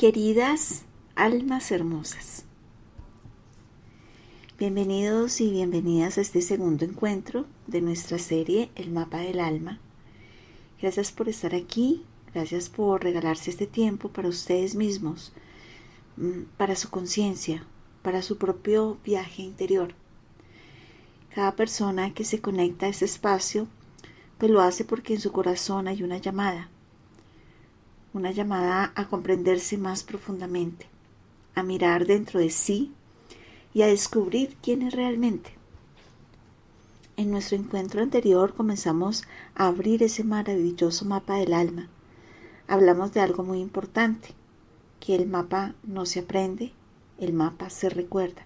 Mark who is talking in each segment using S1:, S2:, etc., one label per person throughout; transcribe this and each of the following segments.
S1: Queridas almas hermosas, bienvenidos y bienvenidas a este segundo encuentro de nuestra serie El Mapa del Alma. Gracias por estar aquí, gracias por regalarse este tiempo para ustedes mismos, para su conciencia, para su propio viaje interior. Cada persona que se conecta a este espacio, pues lo hace porque en su corazón hay una llamada a comprenderse más profundamente, a mirar dentro de sí y a descubrir quién es realmente. En nuestro encuentro anterior comenzamos a abrir ese maravilloso mapa del alma. Hablamos de algo muy importante, que el mapa no se aprende, el mapa se recuerda,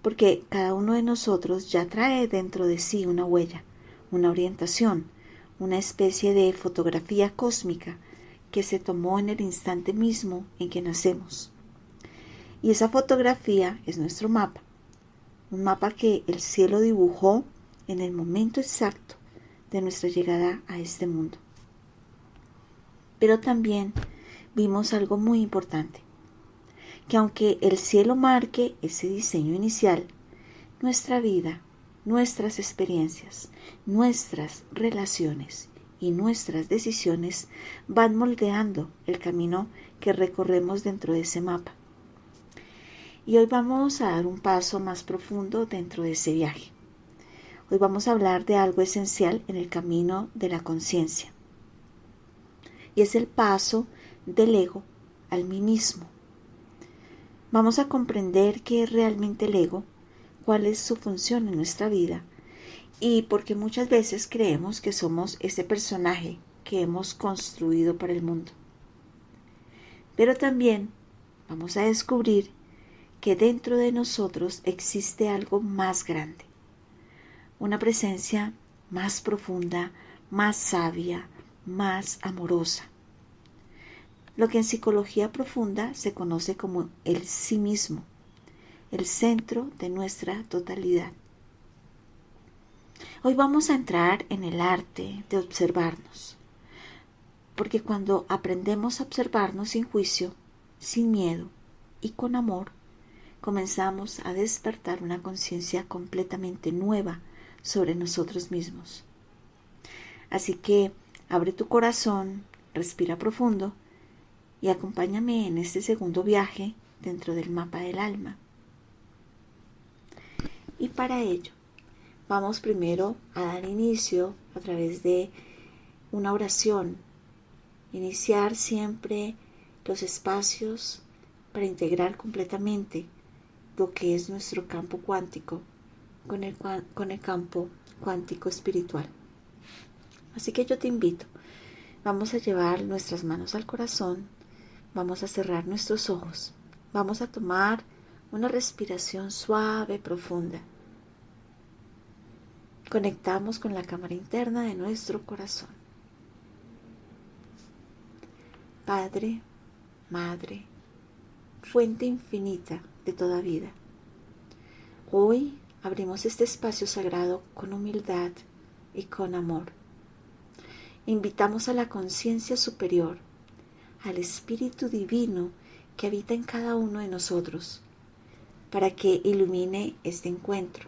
S1: porque cada uno de nosotros ya trae dentro de sí una huella, una orientación, una especie de fotografía cósmica que se tomó en el instante mismo en que nacemos. Y esa fotografía es nuestro mapa, un mapa que el cielo dibujó en el momento exacto de nuestra llegada a este mundo. Pero también vimos algo muy importante, que aunque el cielo marque ese diseño inicial, nuestra vida, nuestras experiencias, nuestras relaciones y nuestras decisiones van moldeando el camino que recorremos dentro de ese mapa. Y hoy vamos a dar un paso más profundo dentro de ese viaje. Hoy vamos a hablar de algo esencial en el camino de la conciencia. Y es el paso del ego al mí mismo. Vamos a comprender qué es realmente el ego, cuál es su función en nuestra vida, y porque muchas veces creemos que somos ese personaje que hemos construido para el mundo. Pero también vamos a descubrir que dentro de nosotros existe algo más grande, una presencia más profunda, más sabia, más amorosa. Lo que en psicología profunda se conoce como el sí mismo, el centro de nuestra totalidad. Hoy vamos a entrar en el arte de observarnos, porque cuando aprendemos a observarnos sin juicio, sin miedo y con amor, comenzamos a despertar una conciencia completamente nueva sobre nosotros mismos. Así que abre tu corazón, respira profundo y acompáñame en este segundo viaje dentro del mapa del alma. Y para ello, vamos primero a dar inicio a través de una oración. Iniciar siempre los espacios para integrar completamente lo que es nuestro campo cuántico con el campo cuántico espiritual. Así que yo te invito, vamos a llevar nuestras manos al corazón, vamos a cerrar nuestros ojos, vamos a tomar una respiración suave, profunda. Conectamos con la cámara interna de nuestro corazón. Padre, Madre, fuente infinita de toda vida. Hoy abrimos este espacio sagrado con humildad y con amor. Invitamos a la conciencia superior, al Espíritu Divino que habita en cada uno de nosotros, para que ilumine este encuentro.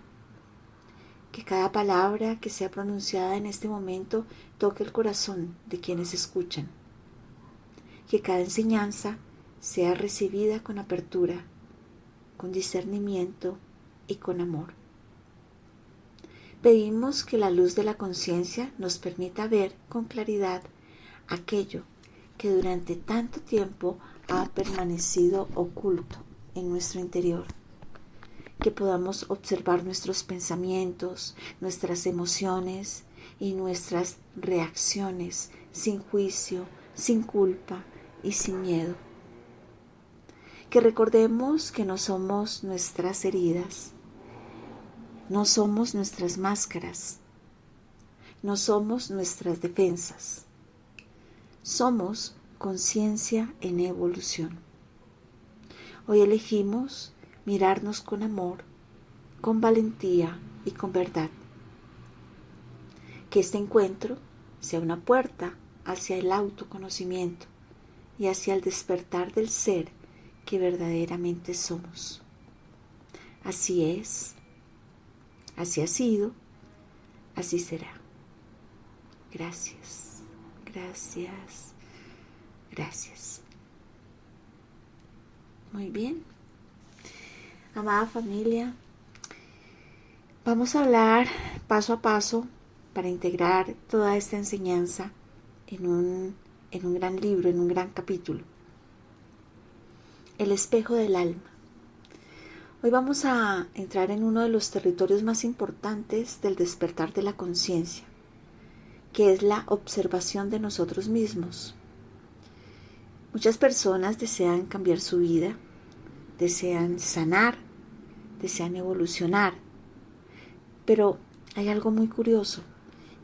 S1: Que cada palabra que sea pronunciada en este momento toque el corazón de quienes escuchan. Que cada enseñanza sea recibida con apertura, con discernimiento y con amor. Pedimos que la luz de la conciencia nos permita ver con claridad aquello que durante tanto tiempo ha permanecido oculto en nuestro interior. Que podamos observar nuestros pensamientos, nuestras emociones y nuestras reacciones sin juicio, sin culpa y sin miedo. Que recordemos que no somos nuestras heridas, no somos nuestras máscaras, no somos nuestras defensas. Somos conciencia en evolución. Hoy elegimos mirarnos con amor, con valentía y con verdad. Que este encuentro sea una puerta hacia el autoconocimiento y hacia el despertar del ser que verdaderamente somos. Así es, así ha sido, así será. Gracias, gracias, gracias. Muy bien. Amada familia, vamos a hablar paso a paso para integrar toda esta enseñanza en un gran libro, en un gran capítulo. El espejo del alma. Hoy vamos a entrar en uno de los territorios más importantes del despertar de la conciencia, que es la observación de nosotros mismos. Muchas personas desean cambiar su vida, desean sanar, desean evolucionar, pero hay algo muy curioso,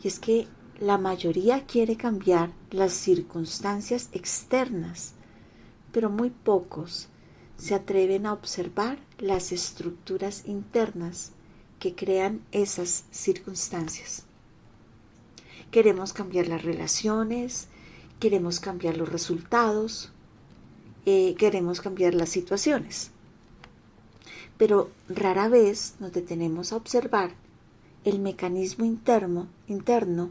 S1: y es que la mayoría quiere cambiar las circunstancias externas, pero muy pocos se atreven a observar las estructuras internas que crean esas circunstancias. Queremos cambiar las relaciones, queremos cambiar los resultados, queremos cambiar las situaciones, pero rara vez nos detenemos a observar el mecanismo interno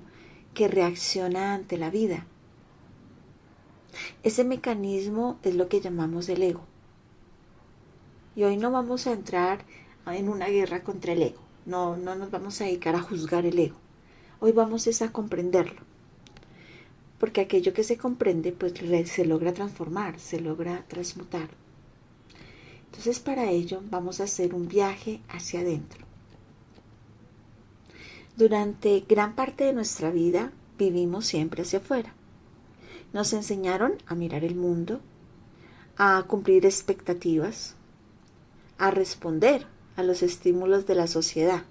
S1: que reacciona ante la vida. Ese mecanismo es lo que llamamos el ego. Y hoy no vamos a entrar en una guerra contra el ego. No nos vamos a dedicar a juzgar el ego. Hoy vamos a comprenderlo. Porque aquello que se comprende, pues se logra transformar, se logra transmutar. Entonces, para ello vamos a hacer un viaje hacia adentro. Durante gran parte de nuestra vida vivimos siempre hacia afuera. Nos enseñaron a mirar el mundo, a cumplir expectativas, a responder a los estímulos de la sociedad.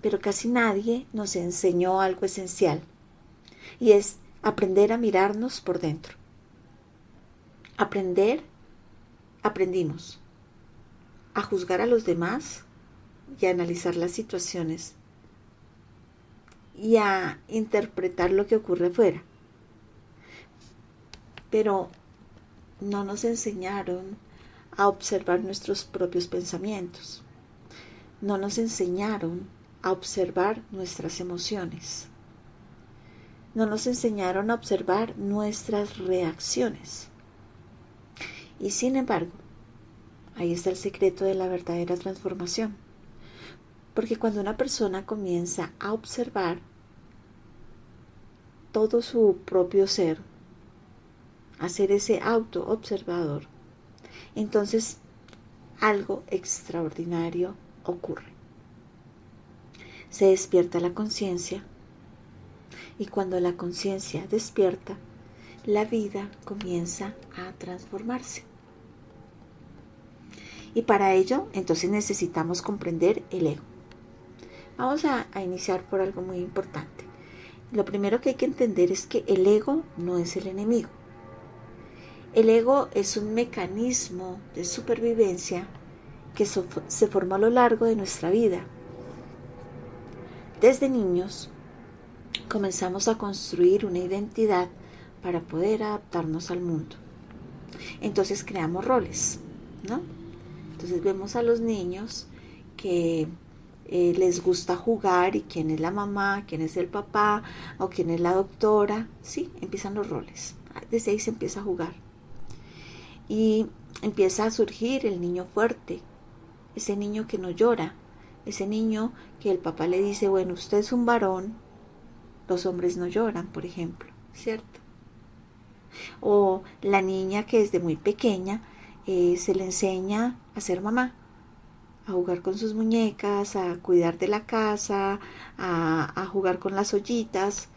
S1: Pero casi nadie nos enseñó algo esencial, y es aprender a mirarnos por dentro. Aprendimos a juzgar a los demás y a analizar las situaciones y a interpretar lo que ocurre afuera. Pero no nos enseñaron a observar nuestros propios pensamientos. No nos enseñaron a observar nuestras emociones. No nos enseñaron a observar nuestras reacciones. Y sin embargo, ahí está el secreto de la verdadera transformación. Porque cuando una persona comienza a observar todo su propio ser, a ser ese auto-observador, entonces algo extraordinario ocurre. Se despierta la conciencia, y cuando la conciencia despierta, la vida comienza a transformarse. Y para ello, entonces necesitamos comprender el ego. Vamos a iniciar por algo muy importante. Lo primero que hay que entender es que el ego no es el enemigo. El ego es un mecanismo de supervivencia que se formó a lo largo de nuestra vida. Desde niños comenzamos a construir una identidad para poder adaptarnos al mundo. Entonces creamos roles, ¿no? Entonces vemos a los niños que les gusta jugar y quién es la mamá, quién es el papá o quién es la doctora. Sí, empiezan los roles. Desde ahí se empieza a jugar. Y empieza a surgir el niño fuerte, ese niño que no llora, ese niño que el papá le dice, bueno, usted es un varón, los hombres no lloran, por ejemplo, ¿cierto? O la niña que desde muy pequeña se le enseña a ser mamá, a jugar con sus muñecas, a cuidar de la casa, a jugar con las ollitas.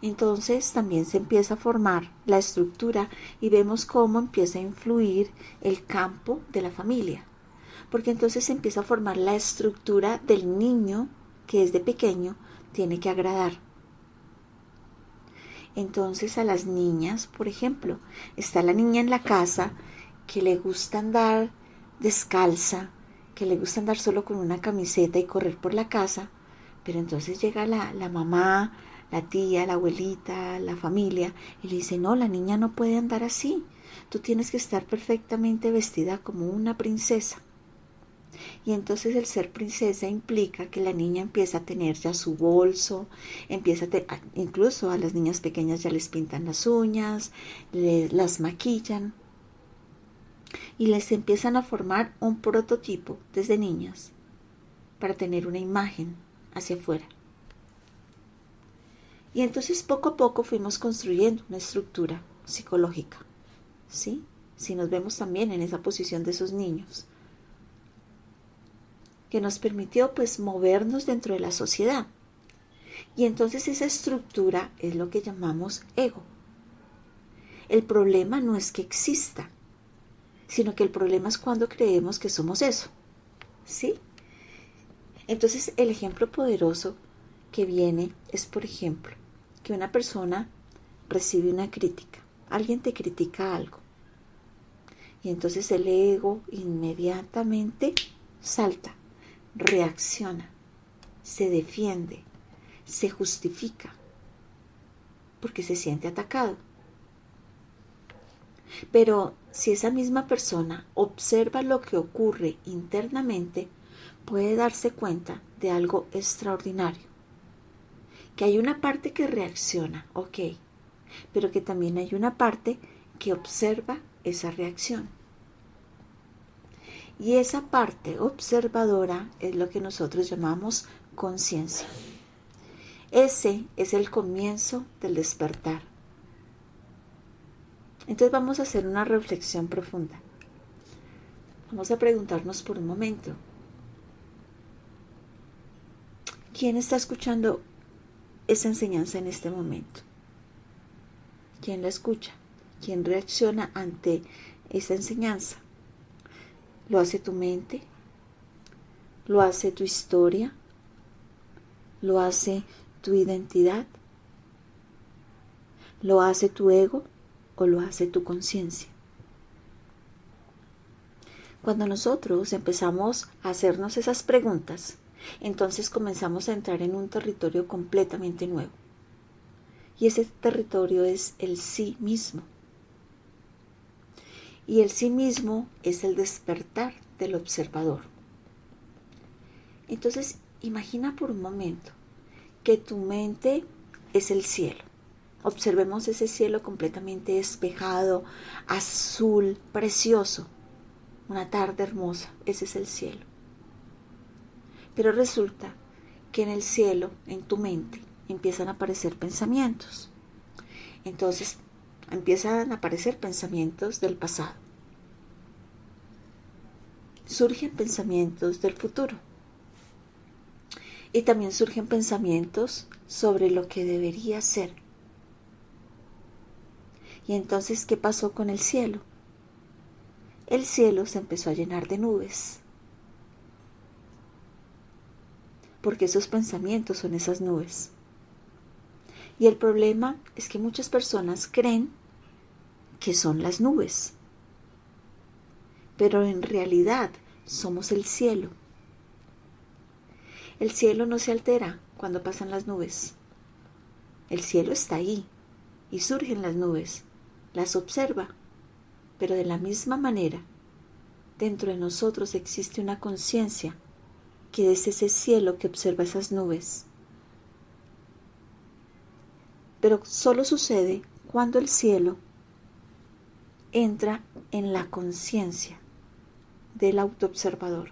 S1: Entonces también se empieza a formar la estructura y vemos cómo empieza a influir el campo de la familia. Porque entonces se empieza a formar la estructura del niño que desde pequeño tiene que agradar. Entonces a las niñas, por ejemplo, está la niña en la casa que le gusta andar descalza, que le gusta andar solo con una camiseta y correr por la casa, pero entonces llega la mamá, la tía, la abuelita, la familia, y le dice, no, la niña no puede andar así. Tú tienes que estar perfectamente vestida como una princesa. Y entonces el ser princesa implica que la niña empieza a tener ya su bolso, incluso a las niñas pequeñas ya les pintan las uñas, las maquillan y les empiezan a formar un prototipo desde niñas para tener una imagen hacia afuera. Y entonces poco a poco fuimos construyendo una estructura psicológica, ¿sí? Si nos vemos también en esa posición de esos niños, que nos permitió pues movernos dentro de la sociedad. Y entonces esa estructura es lo que llamamos ego. El problema no es que exista, sino que el problema es cuando creemos que somos eso, ¿sí? Entonces el ejemplo poderoso que viene es, por ejemplo, que una persona recibe una crítica. Alguien te critica algo. Y entonces el ego inmediatamente salta, reacciona, se defiende, se justifica, porque se siente atacado. Pero si esa misma persona observa lo que ocurre internamente, puede darse cuenta de algo extraordinario. Que hay una parte que reacciona, ok, pero que también hay una parte que observa esa reacción. Y esa parte observadora es lo que nosotros llamamos conciencia. Ese es el comienzo del despertar. Entonces vamos a hacer una reflexión profunda. Vamos a preguntarnos por un momento, ¿quién está escuchando esa enseñanza en este momento? ¿Quién la escucha? ¿Quién reacciona ante esa enseñanza? ¿Lo hace tu mente? ¿Lo hace tu historia? ¿Lo hace tu identidad? ¿Lo hace tu ego o lo hace tu conciencia? Cuando nosotros empezamos a hacernos esas preguntas, entonces comenzamos a entrar en un territorio completamente nuevo. Y ese territorio es el sí mismo. Y el sí mismo es el despertar del observador. Entonces, imagina por un momento que tu mente es el cielo. Observemos ese cielo completamente despejado, azul, precioso. Una tarde hermosa, ese es el cielo. Pero resulta que en el cielo, en tu mente, empiezan a aparecer pensamientos. Entonces, empiezan a aparecer pensamientos del pasado. Surgen pensamientos del futuro. Y también surgen pensamientos sobre lo que debería ser. Y entonces, ¿qué pasó con el cielo? El cielo se empezó a llenar de nubes. Porque esos pensamientos son esas nubes. Y el problema es que muchas personas creen que son las nubes. Pero en realidad somos el cielo. El cielo no se altera cuando pasan las nubes. El cielo está ahí y surgen las nubes. Las observa. Pero de la misma manera, dentro de nosotros existe una conciencia que es ese cielo que observa esas nubes. Pero solo sucede cuando el cielo entra en la conciencia del autoobservador.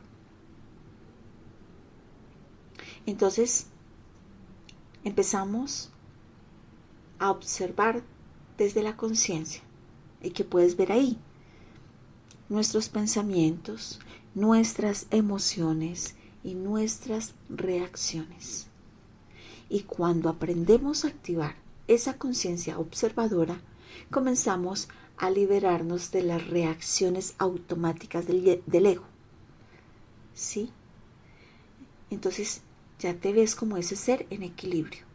S1: Entonces, empezamos a observar desde la conciencia. Y que puedes ver ahí nuestros pensamientos, nuestras emociones y nuestras reacciones. Y cuando aprendemos a activar esa conciencia observadora, comenzamos a liberarnos de las reacciones automáticas del ego. ¿Sí? Entonces ya te ves como ese ser en equilibrio.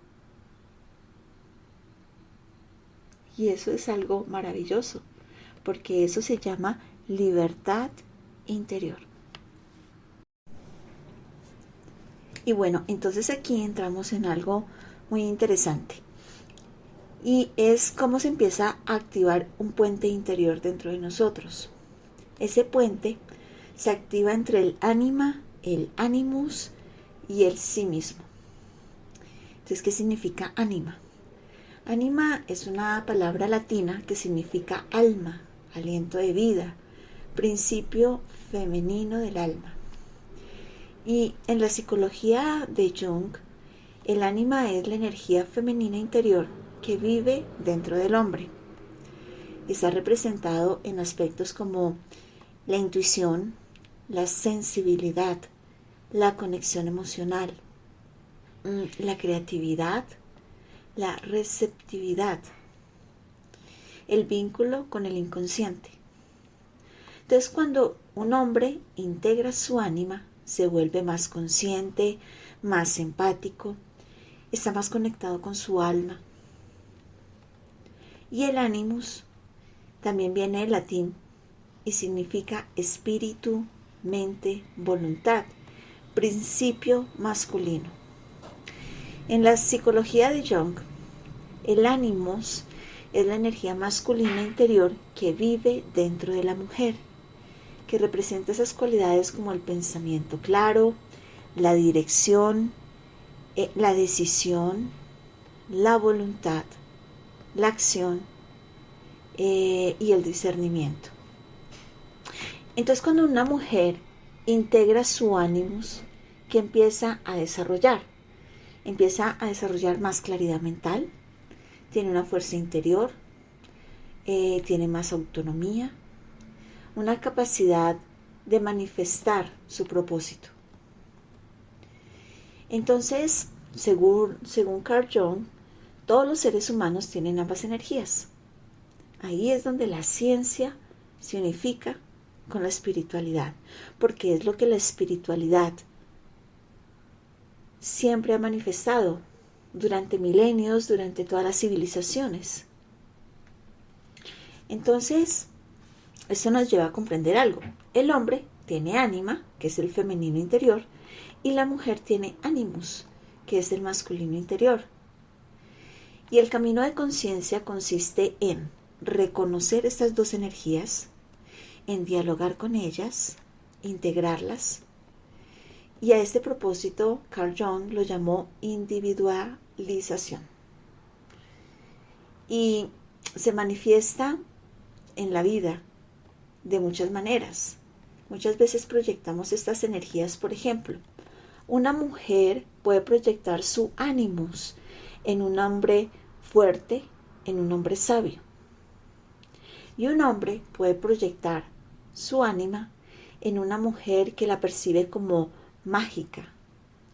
S1: Y eso es algo maravilloso, porque eso se llama libertad interior. Y bueno, entonces aquí entramos en algo muy interesante. Y es cómo se empieza a activar un puente interior dentro de nosotros. Ese puente se activa entre el ánima, el animus y el sí mismo. Entonces, ¿qué significa ánima? Ánima es una palabra latina que significa alma, aliento de vida, principio femenino del alma. Y en la psicología de Jung, el ánima es la energía femenina interior que vive dentro del hombre. Está representado en aspectos como la intuición, la sensibilidad, la conexión emocional, la creatividad, la receptividad, el vínculo con el inconsciente. Entonces, cuando un hombre integra su ánima, se vuelve más consciente, más empático, está más conectado con su alma. Y el animus también viene del latín y significa espíritu, mente, voluntad, principio masculino. En la psicología de Jung, el animus es la energía masculina interior que vive dentro de la mujer, que representa esas cualidades como el pensamiento claro, la dirección, la decisión, la voluntad, la acción y el discernimiento. Entonces, cuando una mujer integra su animus, que empieza a desarrollar más claridad mental, tiene una fuerza interior, tiene más autonomía, una capacidad de manifestar su propósito. Entonces, según Carl Jung, todos los seres humanos tienen ambas energías. Ahí es donde la ciencia se unifica con la espiritualidad, porque es lo que la espiritualidad siempre ha manifestado durante milenios, durante todas las civilizaciones. Entonces, esto nos lleva a comprender algo. El hombre tiene ánima, que es el femenino interior, y la mujer tiene animus, que es el masculino interior. Y el camino de conciencia consiste en reconocer estas dos energías, en dialogar con ellas, integrarlas. Y a este propósito, Carl Jung lo llamó individualización. Y se manifiesta en la vida de muchas maneras. Muchas veces proyectamos estas energías, por ejemplo, una mujer puede proyectar su animus en un hombre fuerte, en un hombre sabio. Y un hombre puede proyectar su ánima en una mujer que la percibe como mágica,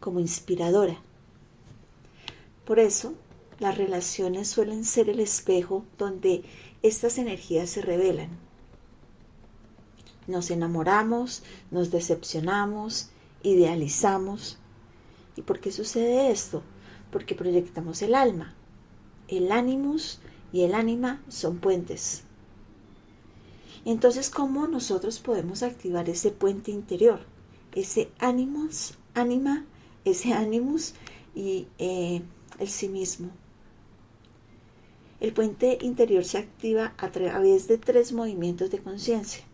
S1: como inspiradora. Por eso, las relaciones suelen ser el espejo donde estas energías se revelan. Nos enamoramos, nos decepcionamos, idealizamos. ¿Y por qué sucede esto? Porque proyectamos el alma. El animus y el ánima son puentes. Entonces, ¿cómo nosotros podemos activar ese puente interior? Ese animus, ánima, ese animus y el sí mismo. El puente interior se activa a través de 3 movimientos de conciencia.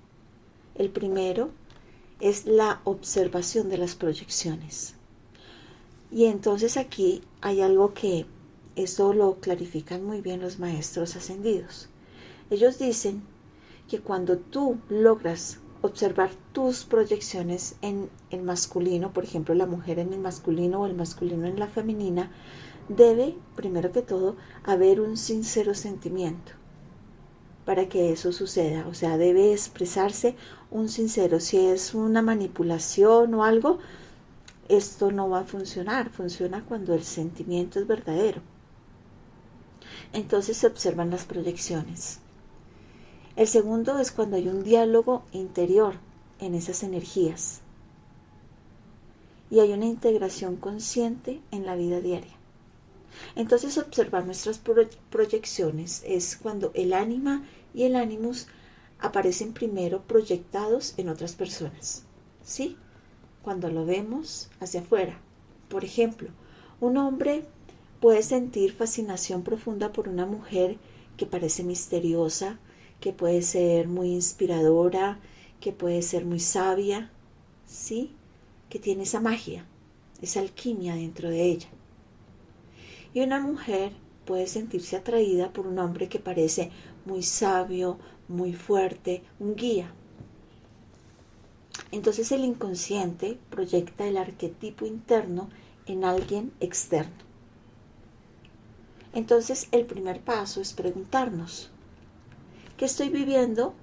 S1: El primero es la observación de las proyecciones. Y entonces aquí hay algo que esto lo clarifican muy bien los maestros ascendidos. Ellos dicen que cuando tú logras observar tus proyecciones en el masculino, por ejemplo, la mujer en el masculino o el masculino en la femenina, debe, primero que todo, haber un sincero sentimiento para que eso suceda. O sea, debe expresarse un sincero. Si es una manipulación o algo, esto no va a funcionar. Funciona cuando el sentimiento es verdadero. Entonces se observan las proyecciones. El segundo es cuando hay un diálogo interior en esas energías y hay una integración consciente en la vida diaria. Entonces observar nuestras proyecciones es cuando el ánima y el animus aparecen primero proyectados en otras personas, Cuando lo vemos hacia afuera. Por ejemplo, un hombre Puedes sentir fascinación profunda por una mujer que parece misteriosa, que puede ser muy inspiradora, que puede ser muy sabia, ¿sí? Que tiene esa magia, esa alquimia dentro de ella. Y una mujer puede sentirse atraída por un hombre que parece muy sabio, muy fuerte, un guía. Entonces el inconsciente proyecta el arquetipo interno en alguien externo. Entonces el primer paso es preguntarnos, ¿qué estoy viviendo?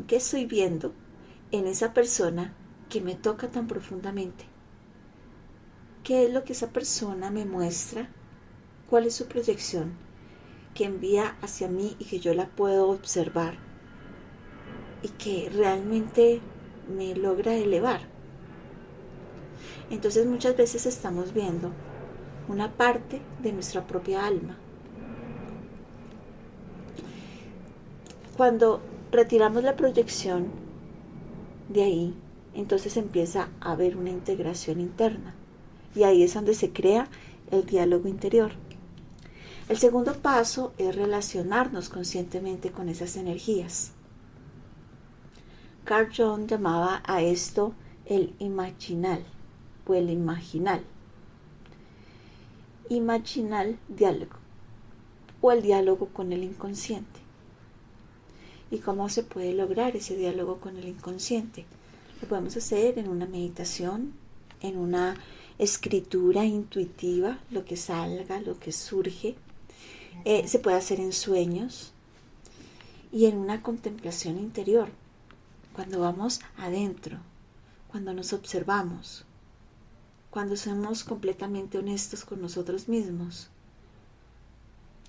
S1: ¿Qué estoy viendo en esa persona que me toca tan profundamente? ¿Qué es lo que esa persona me muestra? ¿Cuál es su proyección que envía hacia mí y que yo la puedo observar y que realmente me logra elevar? Entonces muchas veces estamos viendo una parte de nuestra propia alma. Cuando retiramos la proyección de ahí, entonces empieza a haber una integración interna y ahí es donde se crea el diálogo interior. El segundo paso es relacionarnos conscientemente con esas energías. Carl Jung llamaba a esto el imaginal o el imaginal. Imaginal diálogo o el diálogo con el inconsciente. ¿Y cómo se puede lograr ese diálogo con el inconsciente? Lo podemos hacer en una meditación, en una escritura intuitiva, lo que salga, lo que surge. Se puede hacer en sueños y en una contemplación interior, cuando vamos adentro, cuando nos observamos, cuando somos completamente honestos con nosotros mismos.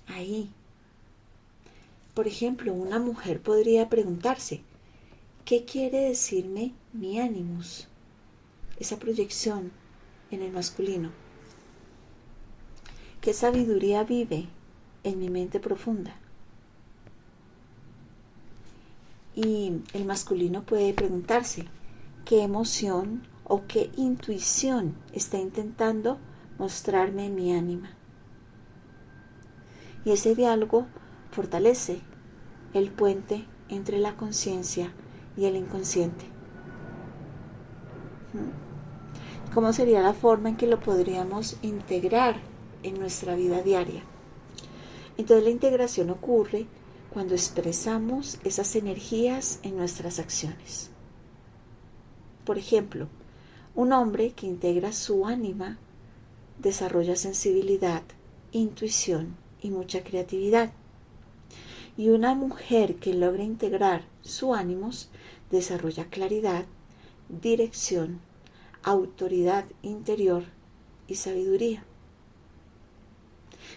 S1: Ahí. Por ejemplo, una mujer podría preguntarse, ¿qué quiere decirme mi ánimos? Esa proyección en el masculino. ¿Qué sabiduría vive en mi mente profunda? Y el masculino puede preguntarse, ¿qué emoción o qué intuición está intentando mostrarme mi ánima? Y ese diálogo fortalece el puente entre la conciencia y el inconsciente. ¿Cómo sería la forma en que lo podríamos integrar en nuestra vida diaria? Entonces la integración ocurre cuando expresamos esas energías en nuestras acciones. Por ejemplo, un hombre que integra su ánima desarrolla sensibilidad, intuición y mucha creatividad. Y una mujer que logra integrar su ánimos desarrolla claridad, dirección, autoridad interior y sabiduría.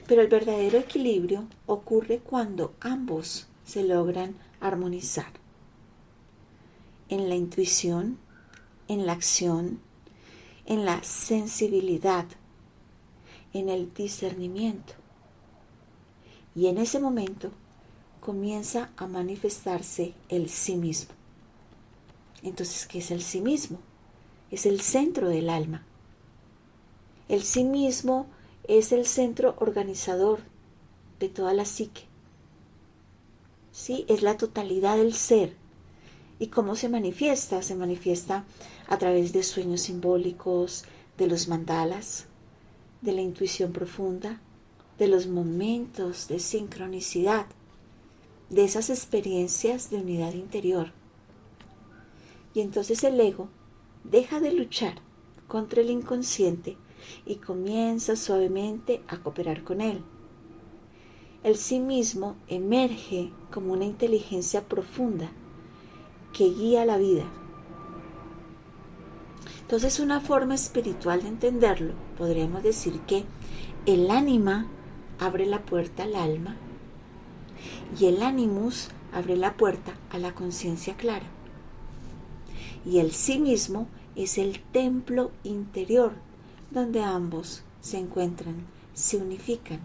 S1: Pero el verdadero equilibrio ocurre cuando ambos se logran armonizar. En la intuición, en la acción, en la sensibilidad, en el discernimiento. Y en ese momento comienza a manifestarse el sí mismo. Entonces, ¿qué es el sí mismo? Es el centro del alma. El sí mismo es el centro organizador de toda la psique. ¿Sí? Es la totalidad del ser. ¿Y cómo se manifiesta? Se manifiesta a través de sueños simbólicos, de los mandalas, de la intuición profunda, de los momentos de sincronicidad, de esas experiencias de unidad interior. Y entonces el ego deja de luchar contra el inconsciente y comienza suavemente a cooperar con él. El sí mismo emerge como una inteligencia profunda que guía la vida. Entonces, una forma espiritual de entenderlo, podríamos decir que el ánima abre la puerta al alma y el animus abre la puerta a la conciencia clara. Y el sí mismo es el templo interior donde ambos se encuentran, se unifican.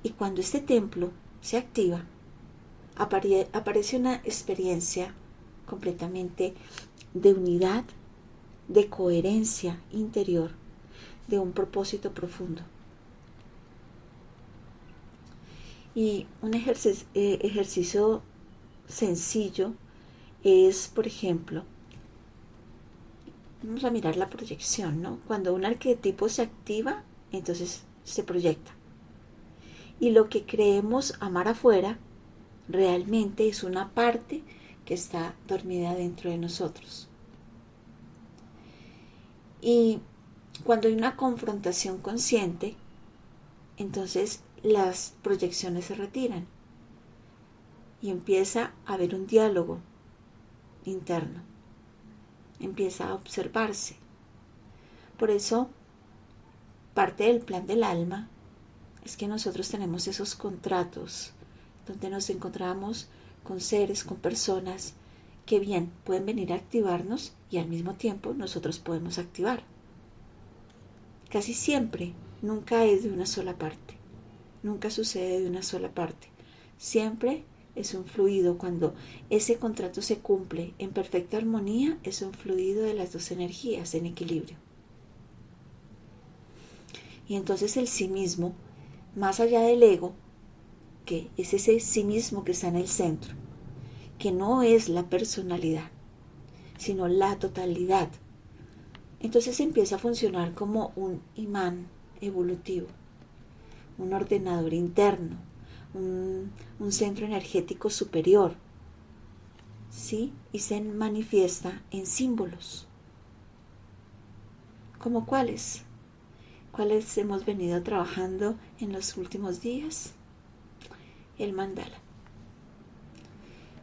S1: Y cuando este templo se activa, aparece una experiencia completamente de unidad, de coherencia interior, de un propósito profundo. Y un ejercicio sencillo es, por ejemplo, vamos a mirar la proyección, ¿no? Cuando un arquetipo se activa, entonces se proyecta. Y lo que creemos amar afuera realmente es una parte que está dormida dentro de nosotros. Y cuando hay una confrontación consciente, entonces las proyecciones se retiran y empieza a haber un diálogo interno, empieza a observarse. Por eso, parte del plan del alma es que nosotros tenemos esos contratos donde nos encontramos con seres, con personas que bien pueden venir a activarnos y al mismo tiempo nosotros podemos activar. Casi siempre, nunca es de una sola parte, nunca sucede de una sola parte. Siempre es un fluido. Cuando ese contrato se cumple en perfecta armonía, es un fluido de las dos energías en equilibrio. Y entonces el sí mismo, más allá del ego, que es ese sí mismo que está en el centro, que no es la personalidad, sino la totalidad, entonces empieza a funcionar como un imán evolutivo, un ordenador interno, un centro energético superior, ¿sí? Y se manifiesta en símbolos. ¿Cómo cuáles? ¿Cuáles hemos venido trabajando en los últimos días? El mandala.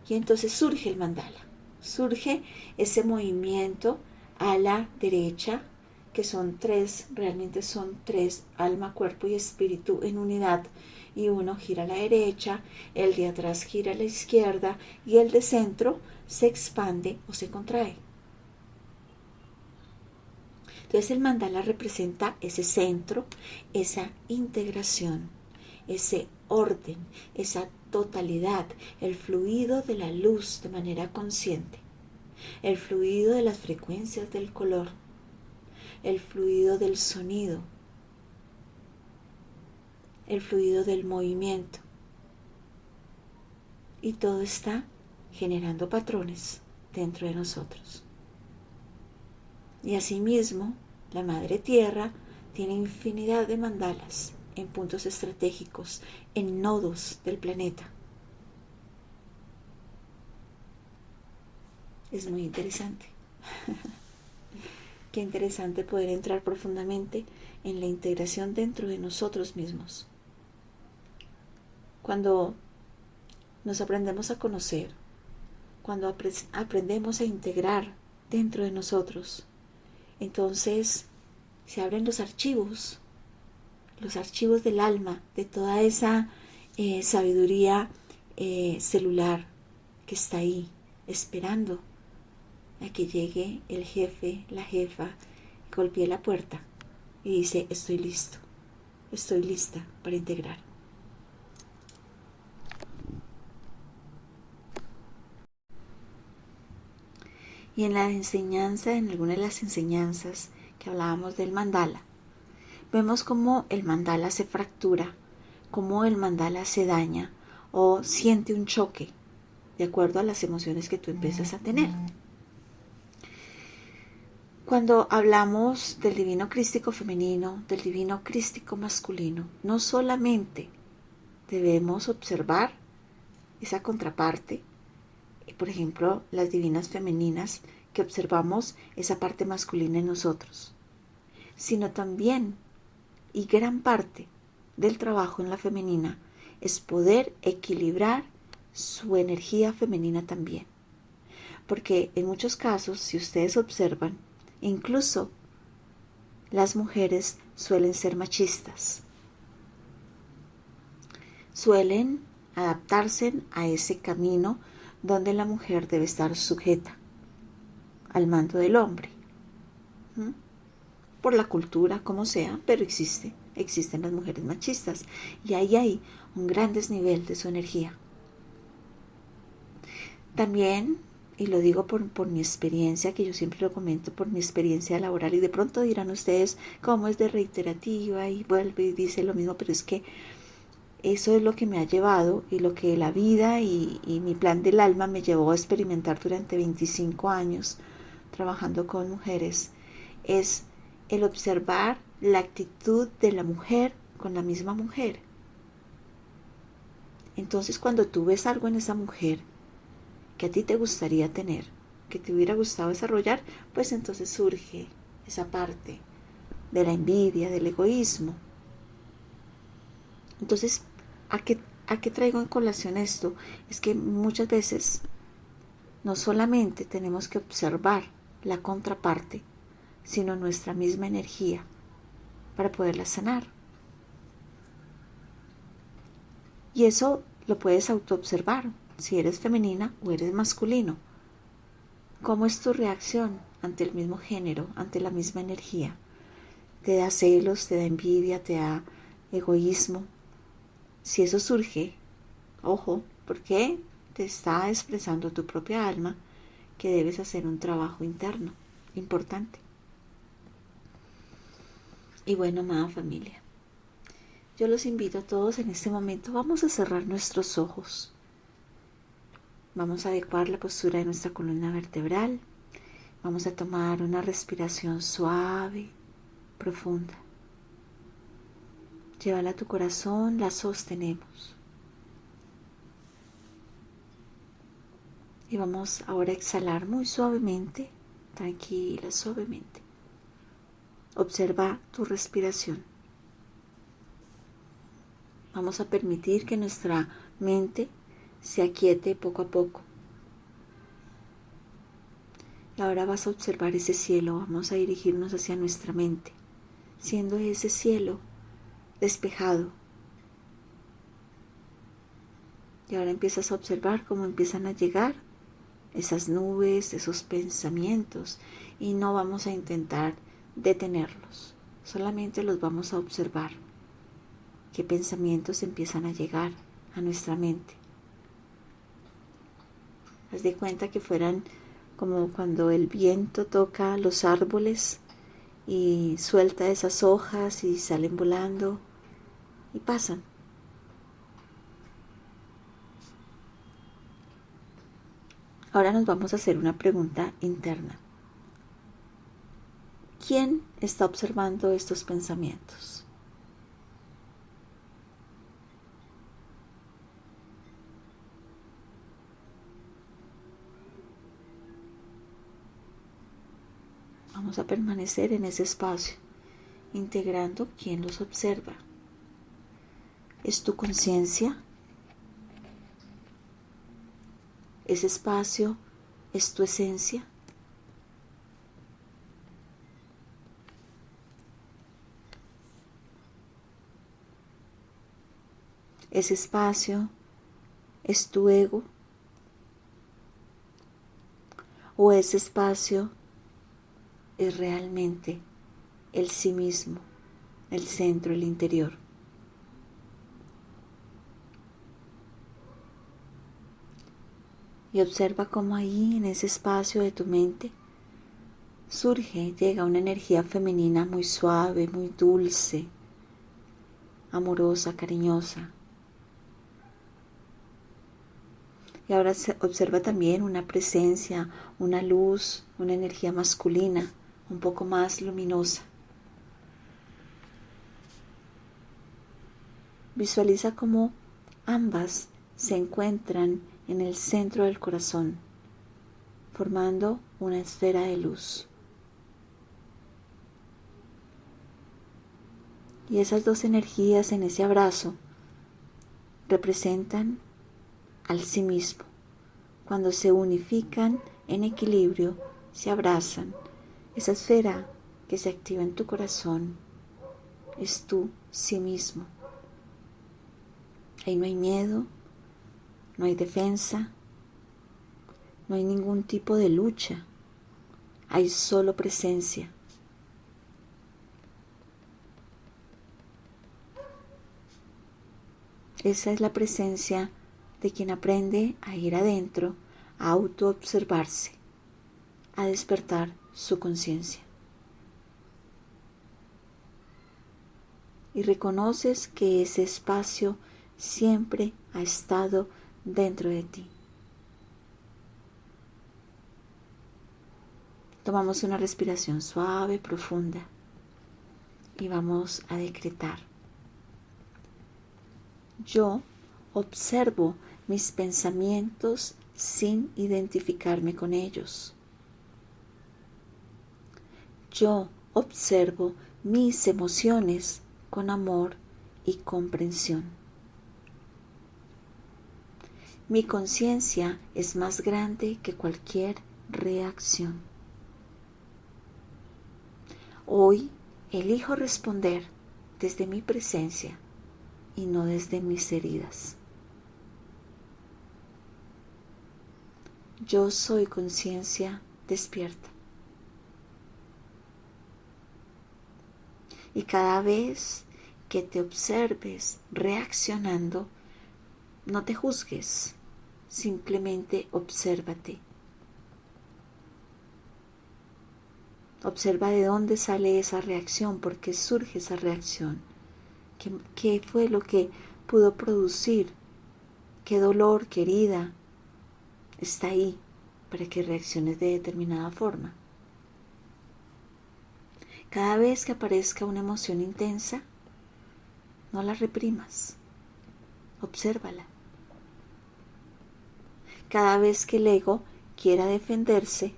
S1: Y entonces surge el mandala, surge ese movimiento a la derecha, que son tres, realmente son tres, alma, cuerpo y espíritu en unidad, y uno gira a la derecha, el de atrás gira a la izquierda y el de centro se expande o se contrae. Entonces el mandala representa ese centro, esa integración, ese orden, esa totalidad, el fluido de la luz de manera consciente, el fluido de las frecuencias del color, el fluido del sonido, el fluido del movimiento. Y todo está generando patrones dentro de nosotros. Y asimismo, la Madre Tierra tiene infinidad de mandalas en puntos estratégicos, en nodos del planeta. Es muy interesante. Qué interesante poder entrar profundamente en la integración dentro de nosotros mismos. Cuando nos aprendemos a conocer, cuando aprendemos a integrar dentro de nosotros, entonces se abren los archivos del alma, de toda esa sabiduría celular que está ahí, esperando a que llegue el jefe, la jefa, golpee la puerta y dice: estoy listo, estoy lista para integrar. Y en la enseñanza, en alguna de las enseñanzas que hablábamos del mandala, vemos cómo el mandala se fractura, cómo el mandala se daña o siente un choque de acuerdo a las emociones que tú empiezas a tener. Cuando hablamos del divino crístico femenino, del divino crístico masculino, no solamente debemos observar esa contraparte, por ejemplo, las divinas femeninas, que observamos esa parte masculina en nosotros, sino también, y gran parte del trabajo en la femenina, es poder equilibrar su energía femenina también. Porque en muchos casos, si ustedes observan, incluso las mujeres suelen ser machistas. Suelen adaptarse a ese camino donde la mujer debe estar sujeta al mando del hombre. Por la cultura, como sea, pero existen las mujeres machistas. Y ahí hay un gran desnivel de su energía. También, y lo digo por mi experiencia, que yo siempre lo comento, por mi experiencia laboral, y de pronto dirán ustedes cómo es de reiterativa y vuelve y dice lo mismo, pero es que eso es lo que me ha llevado y lo que la vida y mi plan del alma me llevó a experimentar durante 25 años trabajando con mujeres, es el observar la actitud de la mujer con la misma mujer. Entonces, cuando tú ves algo en esa mujer que a ti te gustaría tener, que te hubiera gustado desarrollar, pues entonces surge esa parte de la envidia, del egoísmo. Entonces, ¿a qué traigo en colación esto? Es que muchas veces no solamente tenemos que observar la contraparte, sino nuestra misma energía para poderla sanar. Y eso lo puedes autoobservar si eres femenina o eres masculino. ¿Cómo es tu reacción ante el mismo género, ante la misma energía? ¿Te da celos, te da envidia, te da egoísmo? Si eso surge, ojo, porque te está expresando tu propia alma que debes hacer un trabajo interno importante. Y bueno, amada familia, yo los invito a todos en este momento, vamos a cerrar nuestros ojos. Vamos a adecuar la postura de nuestra columna vertebral. Vamos a tomar una respiración suave, profunda. Llévala a tu corazón, la sostenemos. Y vamos ahora a exhalar muy suavemente, tranquila, suavemente. Observa tu respiración. Vamos a permitir que nuestra mente se aquiete poco a poco. Y ahora vas a observar ese cielo, vamos a dirigirnos hacia nuestra mente, siendo ese cielo despejado. Y ahora empiezas a observar cómo empiezan a llegar esas nubes, esos pensamientos, y no vamos a intentar detenerlos, solamente los vamos a observar. ¿Qué pensamientos empiezan a llegar a nuestra mente? Haz de cuenta que fueran como cuando el viento toca los árboles y suelta esas hojas y salen volando y pasan. Ahora nos vamos a hacer una pregunta interna. ¿Quién está observando estos pensamientos? Vamos a permanecer en ese espacio, integrando quién los observa. ¿Es tu conciencia? ¿Ese espacio es tu esencia? ¿Ese espacio es tu ego? ¿O ese espacio es realmente el sí mismo, el centro, el interior? Y observa cómo ahí, en ese espacio de tu mente, llega una energía femenina muy suave, muy dulce, amorosa, cariñosa. Y ahora observa también una presencia, una luz, una energía masculina, un poco más luminosa. Visualiza cómo ambas se encuentran en el centro del corazón, formando una esfera de luz. Y esas dos energías en ese abrazo representan al sí mismo. Cuando se unifican en equilibrio, se abrazan. Esa esfera que se activa en tu corazón es tu sí mismo. Ahí no hay miedo, no hay defensa, no hay ningún tipo de lucha. Hay solo presencia. Esa es la presencia de quien aprende a ir adentro, a autoobservarse, a despertar su conciencia. Y reconoces que ese espacio siempre ha estado dentro de ti. Tomamos una respiración suave, profunda y vamos a decretar. Yo observo mis pensamientos sin identificarme con ellos. Yo observo mis emociones con amor y comprensión. Mi conciencia es más grande que cualquier reacción. Hoy elijo responder desde mi presencia y no desde mis heridas. Yo soy conciencia despierta. Y cada vez que te observes reaccionando, no te juzgues, simplemente obsérvate. Observa de dónde sale esa reacción, por qué surge esa reacción, qué fue lo que pudo producir, qué dolor, qué herida está ahí para que reacciones de determinada forma. Cada vez que aparezca una emoción intensa, no la reprimas, obsérvala. Cada vez que el ego quiera defenderse,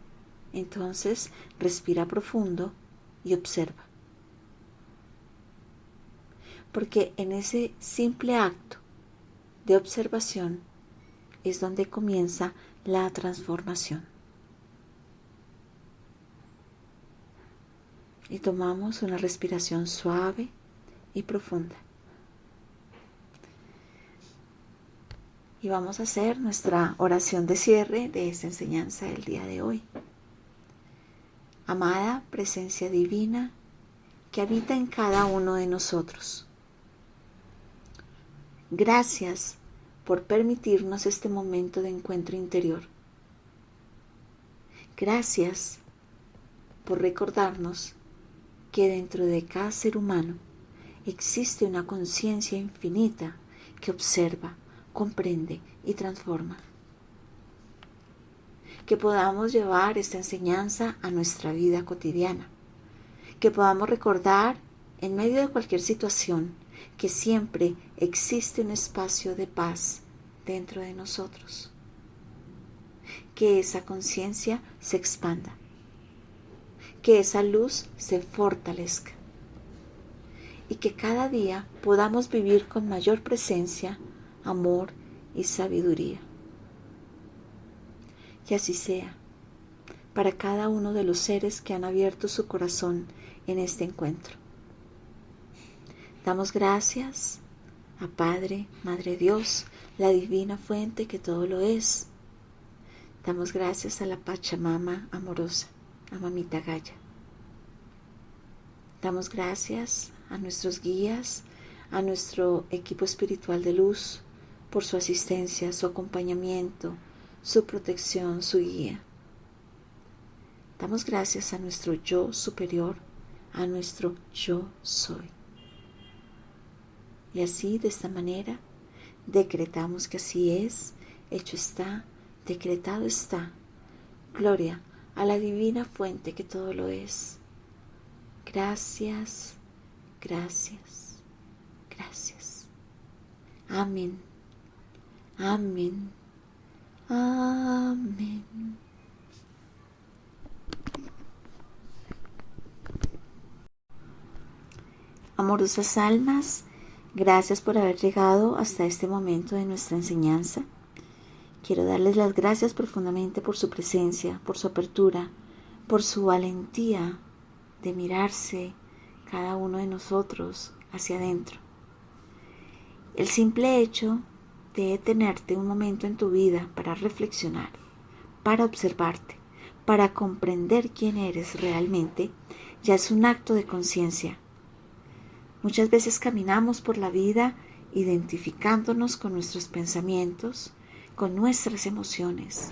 S1: entonces respira profundo y observa. Porque en ese simple acto de observación es donde comienza la transformación. Y tomamos una respiración suave y profunda. Y vamos a hacer nuestra oración de cierre de esta enseñanza del día de hoy. Amada presencia divina que habita en cada uno de nosotros. Gracias por permitirnos este momento de encuentro interior. Gracias por recordarnos que dentro de cada ser humano existe una conciencia infinita que observa, comprende y transforma. Que podamos llevar esta enseñanza a nuestra vida cotidiana. Que podamos recordar en medio de cualquier situación que siempre existe un espacio de paz dentro de nosotros. Que esa conciencia se expanda. Que esa luz se fortalezca. Y que cada día podamos vivir con mayor presencia, amor y sabiduría. Que así sea para cada uno de los seres que han abierto su corazón en este encuentro. Damos gracias a Padre, Madre Dios, la divina fuente que todo lo es. Damos gracias a la Pachamama amorosa, a Mamita Gaya. Damos gracias a nuestros guías, a nuestro equipo espiritual de luz, por su asistencia, su acompañamiento, su protección, su guía. Damos gracias a nuestro yo superior, a nuestro yo soy. Y así, de esta manera, decretamos que así es, hecho está, decretado está. Gloria a la divina fuente que todo lo es. Gracias, gracias, gracias. Amén, amén, amén. Amorosas almas, gracias por haber llegado hasta este momento de nuestra enseñanza. Quiero darles las gracias profundamente por su presencia, por su apertura, por su valentía de mirarse cada uno de nosotros hacia adentro. El simple hecho de detenerte un momento en tu vida para reflexionar, para observarte, para comprender quién eres realmente, ya es un acto de conciencia. Muchas veces caminamos por la vida identificándonos con nuestros pensamientos, con nuestras emociones,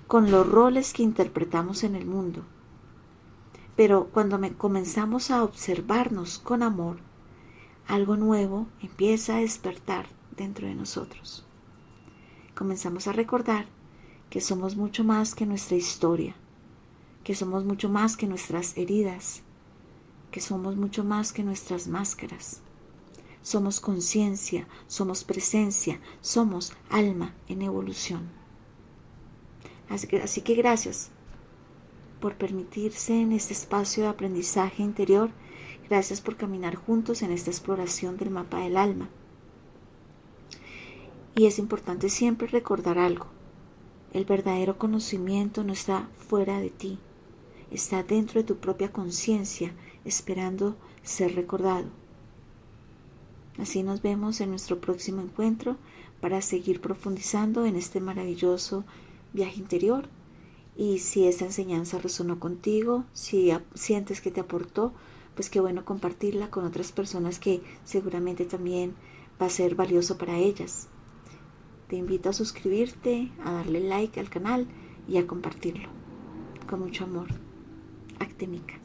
S1: con los roles que interpretamos en el mundo. Pero cuando comenzamos a observarnos con amor, algo nuevo empieza a despertar dentro de nosotros. Comenzamos a recordar que somos mucho más que nuestra historia, que somos mucho más que nuestras heridas, que somos mucho más que nuestras máscaras. Somos conciencia, somos presencia, somos alma en evolución. Así que gracias por permitirse en este espacio de aprendizaje interior. Gracias por caminar juntos en esta exploración del mapa del alma. Y es importante siempre recordar algo. El verdadero conocimiento no está fuera de ti. Está dentro de tu propia conciencia, esperando ser recordado. Así nos vemos en nuestro próximo encuentro para seguir profundizando en este maravilloso viaje interior. Y si esta enseñanza resonó contigo, si sientes que te aportó, pues qué bueno compartirla con otras personas que seguramente también va a ser valioso para ellas. Te invito a suscribirte, a darle like al canal y a compartirlo. Con mucho amor. Acte Mica.